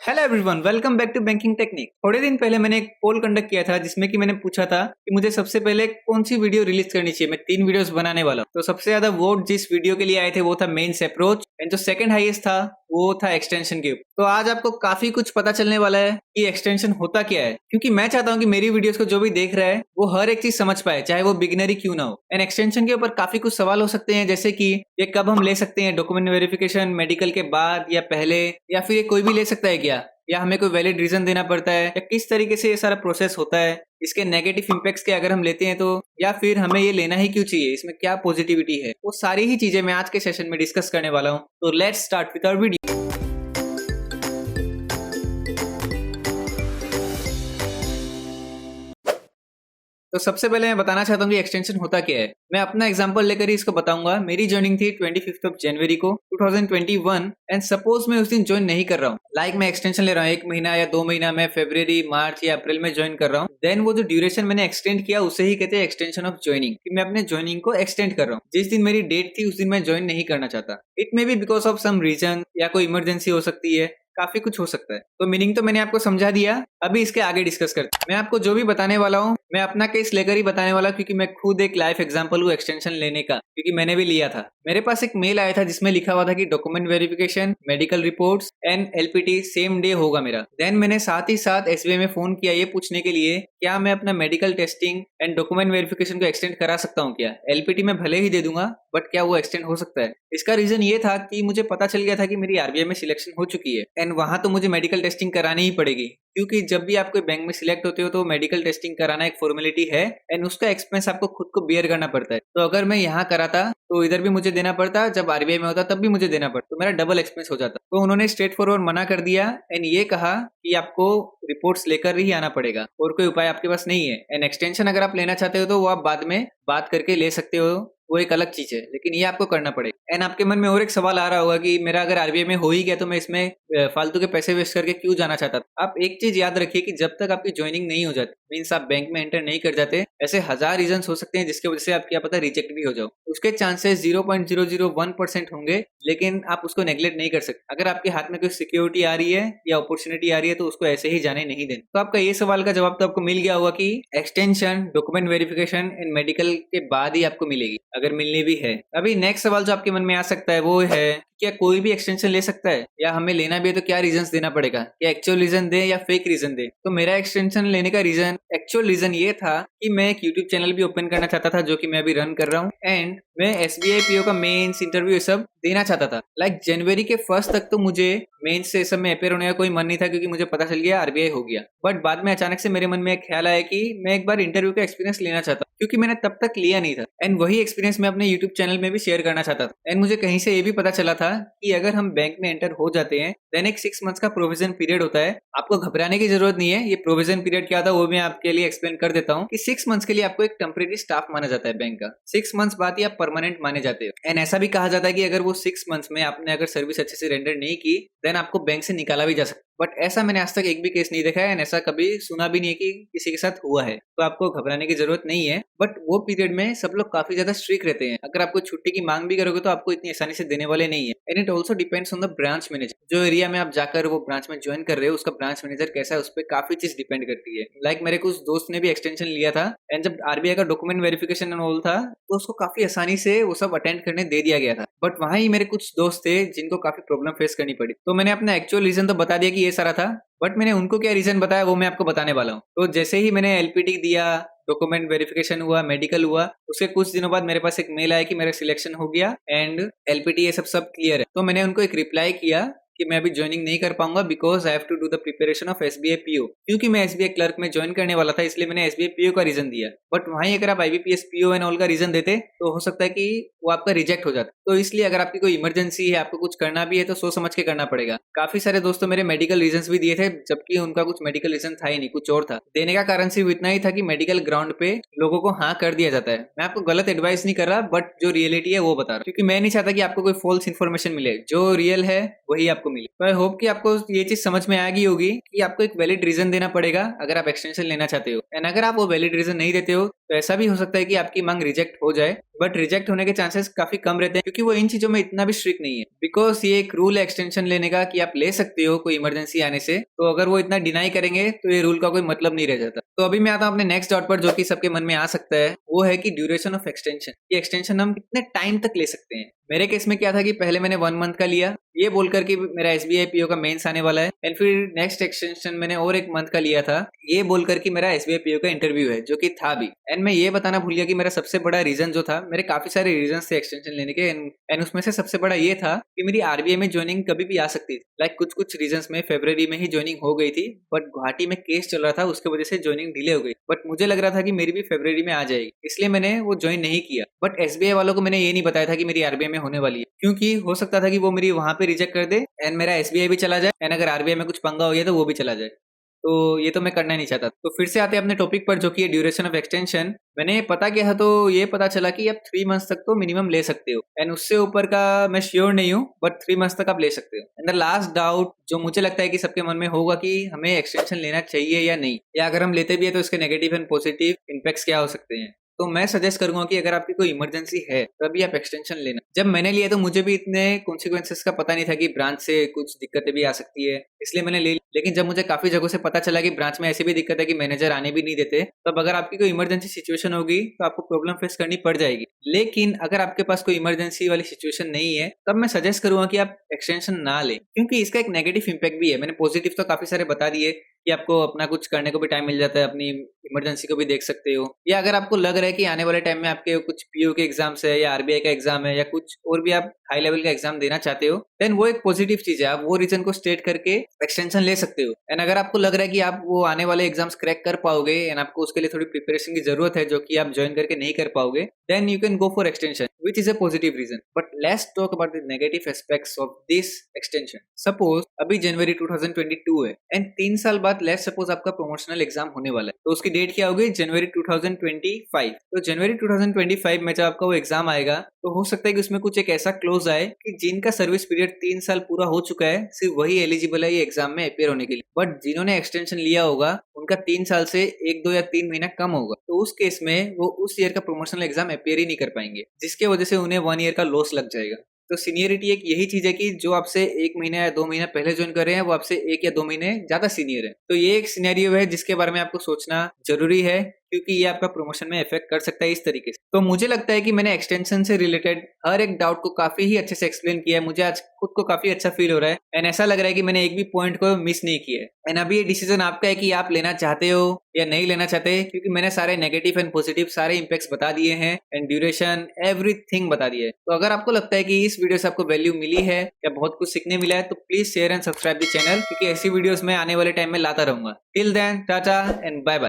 Hello everyone, welcome back to banking technique. थोड़े दिन पहले मैंने एक पोल कंडक्ट किया था जिसमें कि मैंने पूछा था कि मुझे सबसे पहले कौन सी वीडियो रिलीज करनी चाहिए। मैं 3 वीडियोस बनाने वाला हूं। तो सबसे ज्यादा वोट जिस वीडियो के लिए आए थे वो था मेंस अप्रोच, एंड जो सेकंड हाईएस्ट था वो था एक्सटेंशन के ऊपर। तो आज आपको काफी कुछ पता चलने वाला है कि एक्सटेंशन होता क्या है, क्योंकि मैं चाहता हूं कि मेरी वीडियोस को जो भी देख रहा है वो हर एक चीज समझ पाए, चाहे वो बिगिनर ही क्यों ना हो। एंड एक्सटेंशन के ऊपर काफी कुछ सवाल हो सकते हैं, जैसे कि ये कब हम ले सकते हैं, डॉक्यूमेंट वेरिफिकेशन मेडिकल के बाद या पहले, या फिर ये कोई भी ले सकता है क्या, या हमें कोई वैलिड रीजन देना पड़ता है, या किस तरीके से ये सारा प्रोसेस होता है, इसके नेगेटिव इम्पैक्ट्स के अगर हम लेते हैं तो, या फिर हमें ये लेना ही क्यों चाहिए, इसमें क्या पॉजिटिविटी है, वो सारी ही चीजें मैं आज के सेशन में डिस्कस करने वाला हूँ। तो let's start with our video. तो सबसे पहले मैं बताना चाहता हूँ कि एक्सटेंशन होता क्या है। मैं अपना एग्जांपल लेकर ही इसको बताऊंगा। मेरी ज्वाइनिंग थी 25 ऑफ जनवरी को 2021, एंड सपोज मैं उस दिन ज्वाइन नहीं कर रहा हूँ, लाइक मैं एक्सटेंशन ले रहा हूँ 1 महीना या 2 महीना, मैं फरवरी, मार्च या अप्रैल में ज्वाइन कर रहा हूँ, देन वो जो ड्यूरेशन मैंने एक्सटेंड किया उसे ही कहते हैं एक्सटेंशन ऑफ ज्वाइनिंग, कि मैं अपने ज्वाइनिंग को एक्सटेंड कर रहा हूँ। जिस दिन मेरी डेट थी उस दिन मैं ज्वाइन नहीं करना चाहता। It may be because of some reason, या कोई इमरजेंसी हो सकती है, काफी कुछ हो सकता है। तो मीनिंग तो मैंने आपको समझा दिया, अभी इसके आगे डिस्कस करते हैं। मैं आपको जो भी बताने वाला हूँ मैं अपना केस लेकर ही बताने वाला हूँ, क्योंकि मैं खुद एक लाइफ एग्जांपल हूँ एक्सटेंशन लेने का, क्योंकि मैंने भी लिया था। मेरे पास एक मेल आया था जिसमें लिखा हुआ था कि document verification, medical reports and LPT same day होगा मेरा। देन मैंने साथ ही साथ एसबीआई में फोन किया ये पूछने के लिए क्या मैं अपना medical testing and document verification को एक्सटेंड करा सकता हूँ क्या। एलपीटी में भले ही दे दूंगा, बट क्या वो एक्सटेंड हो सकता है। इसका रीजन ये था कि मुझे पता चल गया था कि मेरी आरबीआई में सिलेक्शन हो चुकी है, एंड वहां तो मुझे मेडिकल टेस्टिंग करानी ही पड़ेगी, क्योंकि जब भी आप कोई बैंक में सिलेक्ट होते हो तो मेडिकल टेस्टिंग कराना एक फॉर्मेलिटी है, एंड उसका एक्सपेंस आपको खुद को बियर करना पड़ता है। तो अगर मैं यहाँ कराता तो इधर भी मुझे देना पड़ता, जब आरबीआई में होता तब भी मुझे देना पड़ता, तो मेरा डबल एक्सपेंस हो जाता। तो उन्होंने स्ट्रेट फॉरवर्ड मना कर दिया, एंड ये कहा कि आपको रिपोर्ट्स लेकर ही आना पड़ेगा और कोई उपाय आपके पास नहीं है। एंड एक्सटेंशन अगर आप लेना चाहते हो तो वो आप बाद में बात करके ले सकते हो, वो एक अलग चीज है, लेकिन ये आपको करना पड़ेगा। एंड आपके मन में और एक सवाल आ रहा होगा कि मेरा अगर आरबीआई में हो ही गया तो मैं इसमें फालतू के पैसे वेस्ट करके क्यों जाना चाहता था। आप एक चीज याद रखिए कि जब तक आपकी ज्वाइनिंग नहीं हो जाती, मीन्स आप बैंक में एंटर नहीं कर जाते, ऐसे 1000 रीजन हो सकते हैं जिसकी वजह से आप क्या पता रिजेक्ट भी हो जाओ। उसके चांसेस 0.001% होंगे, लेकिन आप उसको नेग्लेक्ट नहीं कर सकते। अगर आपके हाथ में कोई सिक्योरिटी आ रही है या अपॉर्चुनिटी आ रही है तो उसको ऐसे ही जाने नहीं देना। तो आपका ये सवाल का जवाब तो आपको मिल गया होगा कि extension, document verification and medical के बाद ही आपको मिलेगी, अगर मिलनी भी है। अभी नेक्स्ट सवाल जो आपके मन में आ सकता है वो है क्या कोई भी एक्सटेंशन ले सकता है, या हमें लेना भी है तो क्या रीजंस देना पड़ेगा, क्या एक्चुअल रीजन दे या फेक रीजन दे। तो मेरा एक्सटेंशन लेने का रीजन, एक्चुअल रीजन ये था कि मैं एक यूट्यूब चैनल भी ओपन करना चाहता था जो कि मैं अभी रन कर रहा हूँ, एंड मैं एसबीआई पीओ का मेंस इंटरव्यू ये सब देना चाहता था। लाइक जनवरी के फर्स्ट तक तो मुझे मेंस से सब में अपेयर होने का कोई मन नहीं था, क्योंकि मुझे पता चल गया आरबीआई हो गया। बट बाद में अचानक से मेरे मन में एक ख्याल आया कि मैं एक बार इंटरव्यू का एक्सपीरियंस लेना चाहता, क्योंकि मैंने तब तक लिया नहीं था, एंड वही एक्सपीरियंस मैं अपने यूट्यूब चैनल में भी शेयर करना चाहता था। एंड मुझे कहीं से ये भी पता चला था कि अगर हम बैंक में एंटर हो जाते हैं देन एक 6 मंथ्स का प्रोविजन पीरियड होता है। आपको घबराने की जरूरत नहीं है। ये प्रोविजन पीरियड क्या था वो मैं आपके लिए एक्सप्लेन कर देता हूँ कि 6 मंथ्स के लिए आपको एक टेम्परेरी स्टाफ माना जाता है बैंक का। 6 मंथ्स बाद ही आप परमानेंट माने जाते हो। एंड ऐसा भी कहा जाता है कि अगर वो 6 मंथ्स में आपने अगर सर्विस अच्छे से रेंडर नहीं की देन आपको बैंक से निकाला भी जा सकता। बट ऐसा मैंने आज तक एक भी केस नहीं देखा है, ऐसा कभी सुना भी नहीं है कि किसी के साथ हुआ है। तो आपको घबराने की जरूरत नहीं है। बट वो पीरियड में सब लोग काफी ज्यादा स्ट्रिक्ट रहते हैं। अगर आपको छुट्टी की मांग भी करोगे तो आपको इतनी आसानी से देने वाले नहीं है। And it also depends on the branch manager. जो एरिया में आप जाकर वो ब्रांच में ज्वाइन कर रहे हो उसका ब्रांच मैनेजर कैसा है, उस पर काफी चीज डिपेंड करती है। लाइक मेरे कुछ दोस्त ने भी एक्सटेंशन लिया था, एंड जब आरबीआई का डॉक्यूमेंट वेरिफिकेशन एंड ऑल था तो उसको काफी आसानी से वो सब अटेंड करने दे दिया गया था। बट वहां ही मेरे कुछ दोस्त थे जिनको काफी प्रॉब्लम फेस करनी पड़ी। तो मैंने अपना एक्चुअल रीजन तो बता दिया कि ये सारा था, बट मैंने उनको क्या रीजन बताया वो मैं आपको बताने वाला हूँ। तो जैसे ही मैंने एलपीटी दिया, डॉक्यूमेंट वेरिफिकेशन हुआ, मेडिकल हुआ, उसके कुछ दिनों बाद मेरे पास एक मेल आया कि मेरा सिलेक्शन हो गया एंड एलपीटी ये सब क्लियर है। तो मैंने उनको एक रिप्लाई किया कि मैं अभी ज्वाइनिंग नहीं कर पाऊंगा because I have to do the preparation of SBI PO. क्योंकि मैं एसबीआई क्लर्क में ज्वाइन करने वाला था इसलिए मैंने एसबीआई पीओ का रीजन दिया। बट वहीं अगर आप आईबीपीएस पीओ एंड ऑल का रीजन देते तो हो सकता है कि वो आपका रिजेक्ट हो जाता। तो इसलिए अगर आपकी कोई इमरजेंसी है, आपको कुछ करना भी है तो सोच समझ के करना पड़ेगा। काफी सारे दोस्तों मेरे मेडिकल रीजन भी दिए थे, जबकि उनका कुछ मेडिकल रीजन था ही नहीं, कुछ और था। देने का कारण सिर्फ इतना ही था कि मेडिकल ग्राउंड पे लोगों को हाँ कर दिया जाता है। मैं आपको गलत एडवाइस नहीं कर रहा, बट जो रियलिटी है वो बता रहा, क्योंकि मैं नहीं चाहता कि आपको कोई फॉल्स इन्फॉर्मेशन मिले। जो रियल है वही आपको मिले। तो आई होप कि आपको ये चीज समझ में आ गई होगी कि आपको एक वैलिड रीजन देना पड़ेगा अगर आप एक्सटेंशन लेना चाहते हो। एंड अगर आप वो वैलिड रीजन नहीं देते हो तो ऐसा भी हो सकता है कि आपकी मांग रिजेक्ट हो जाए, बट रिजेक्ट होने के चांसेस काफी कम रहते हैं क्योंकि वो इन चीजों में इतना भी स्ट्रिक्ट नहीं है। बिकॉज ये एक रूल है एक्सटेंशन लेने का कि आप ले सकते हो कोई इमरजेंसी आने से, तो अगर वो इतना डिनाई करेंगे तो ये रूल का कोई मतलब नहीं रह जाता। तो अभी मैं आता हूँ अपने नेक्स्ट डॉट पर जो कि सबके मन में आ सकता है, वो है कि ड्यूरेशन ऑफ एक्सटेंशन। ये एक्सटेंशन हम कितने टाइम तक ले सकते हैं। मेरे केस में क्या था कि पहले मैंने 1 मंथ का लिया, ये बोलकर कि मेरा एसबीआई पीओ का मेंस आने वाला है, एंड फिर नेक्स्ट एक्सटेंशन मैंने और 1 मंथ का लिया था, ये बोलकर कि मेरा एसबीआई पीओ का इंटरव्यू है, जो कि था भी। एंड मैं ये बताना भूल गया कि मेरा सबसे बड़ा रीजन जो था, मेरे काफी सारे रीजन थे एक्सटेंशन लेने के, एंड उसमें से सबसे बड़ा ये था कि मेरी आरबीआई में ज्वाइनिंग कभी भी आ सकती थी। लाइक कुछ कुछ रीजन में फरवरी में ही ज्वाइनिंग हो गई थी, बट गुवाहाटी में केस चल रहा था, उसके वजह से ज्वाइनिंग डिले हो गई। बट मुझे लग रहा था कि मेरी भी फरवरी में आ जाएगी, इसलिए मैंने वो ज्वाइन नहीं किया। बट एसबीआई वालों को मैंने ये नहीं बताया था कि मेरी आरबीआई में होने वाली है, क्योंकि हो सकता था कि वो मेरी वहां पे रिजेक्ट कर दे एंड मेरा एसबीआई भी चला जाए, एंड अगर आरबीआई में कुछ पंगा हो गया तो वो भी चला जाए। तो ये तो मैं करना नहीं चाहता। तो फिर से आते हैं अपने टॉपिक पर, जो कि है ड्यूरेशन ऑफ एक्सटेंशन। मैंने पता किया था तो ये पता चला कि आप 3 मंथ्स तक तो मिनिमम ले सकते हो, एंड उससे ऊपर का मैं श्योर नहीं हूँ, बट 3 मंथ्स तक आप ले सकते हो। एंड द लास्ट डाउट जो मुझे लगता है कि सबके मन में होगा कि हमें एक्सटेंशन लेना चाहिए या नहीं, या अगर हम लेते भी है तो इसके नेगेटिव एंड पॉजिटिव इम्पैक्ट्स क्या हो सकते हैं। तो मैं सजेस्ट करूंगा कि अगर आपकी कोई इमरजेंसी है तभी आप एक्सटेंशन लेना। जब मैंने लिया तो मुझे भी इतने कॉन्सिक्वेंसेस का पता नहीं था कि ब्रांच से कुछ दिक्कतें भी आ सकती है, इसलिए मैंने ले ली। लेकिन जब मुझे काफी जगहों से पता चला कि ब्रांच में ऐसी भी दिक्कत है कि मैनेजर आने भी नहीं देते, तब अगर आपकी कोई इमरजेंसी सिचुएशन होगी तो आपको प्रॉब्लम फेस करनी पड़ जाएगी। लेकिन अगर आपके पास कोई इमरजेंसी वाली सिचुएशन नहीं है, तब मैं सजेस्ट करूंगा कि आप एक्सटेंशन ना लें, क्योंकि इसका एक नेगेटिव इंपैक्ट भी है। मैंने पॉजिटिव तो काफी सारे बता दिए कि आपको अपना कुछ करने को भी टाइम मिल जाता है, अपनी इमरजेंसी को भी देख सकते हो, या अगर आपको लग रहा है कि आने वाले टाइम में आपके कुछ पीओ के एग्जाम्स है या आरबीआई का एग्जाम है या कुछ और भी आप हाई लेवल का एग्जाम देना चाहते हो, देन वो एक पॉजिटिव चीज है। आप वो रीजन को स्टेट करके एक्सटेंशन ले सकते हो। एंड अगर आपको लग रहा है कि आप वो आने वाले एग्जाम्स क्रैक कर पाओगे एंड आपको उसके लिए थोड़ी प्रिपरेशन की जरूरत है जो कि आप ज्वाइन करके नहीं कर पाओगे, then you can go for extension, which is a positive reason. But let's talk about the negative aspects of this extension. Suppose अभी जनवरी 2022 है एंड 3 साल बाद लेट्स सपोज आपका प्रमोशनल एग्जाम होने वाला है, तो उसकी डेट क्या होगी? जनवरी 2025। तो जनवरी 2025 में जब आपका वो एग्जाम आएगा, तो हो सकता है कि उसमें कुछ एक ऐसा क्लोज आए कि जिनका सर्विस पीरियड 3 साल पूरा हो चुका है, सिर्फ वही एलिजिबल है ये एग्जाम में अपियर होने के लिए। बट जिन्होंने एक्सटेंशन लिया होगा उनका 3 साल से 1, 2 या 3 महीना कम होगा, तो उस केस में वो उस ईयर का प्रमोशनल एग्जाम अपियर ही नहीं कर पाएंगे, जिसके वजह से उन्हें 1 ईयर का लॉस लग जाएगा। तो सीनियरिटी एक यही चीज है कि जो आपसे 1 महीना या 2 महीना पहले ज्वाइन कर रहे हैं वो आपसे 1 या 2 महीने ज्यादा सीनियर है। तो ये एक सिनेरियो है जिसके बारे में आपको सोचना जरूरी है, क्योंकि ये आपका प्रमोशन में इफेक्ट कर सकता है इस तरीके से। तो मुझे लगता है कि मैंने एक्सटेंशन से रिलेटेड हर एक डाउट को काफी ही अच्छे से एक्सप्लेन किया है। मुझे आज खुद को काफी अच्छा फील हो रहा है एंड ऐसा लग रहा है कि मैंने एक भी पॉइंट को मिस नहीं किया है। एंड अभी ये डिसीजन आपका है कि आप लेना चाहते हो या नहीं लेना चाहते, क्योंकि मैंने सारे नेगेटिव एंड पॉजिटिव सारे इंपैक्ट्स बता दिए हैं एंड ड्यूरेशन एवरीथिंग बता दिया है। तो अगर आपको लगता है कि इस वीडियो से आपको वैल्यू मिली है या बहुत कुछ सीखने मिला है, तो please share and subscribe the channel, क्योंकि ऐसी वीडियोस मैं आने वाले टाइम में लाता रहूंगा। Till then tata and bye bye.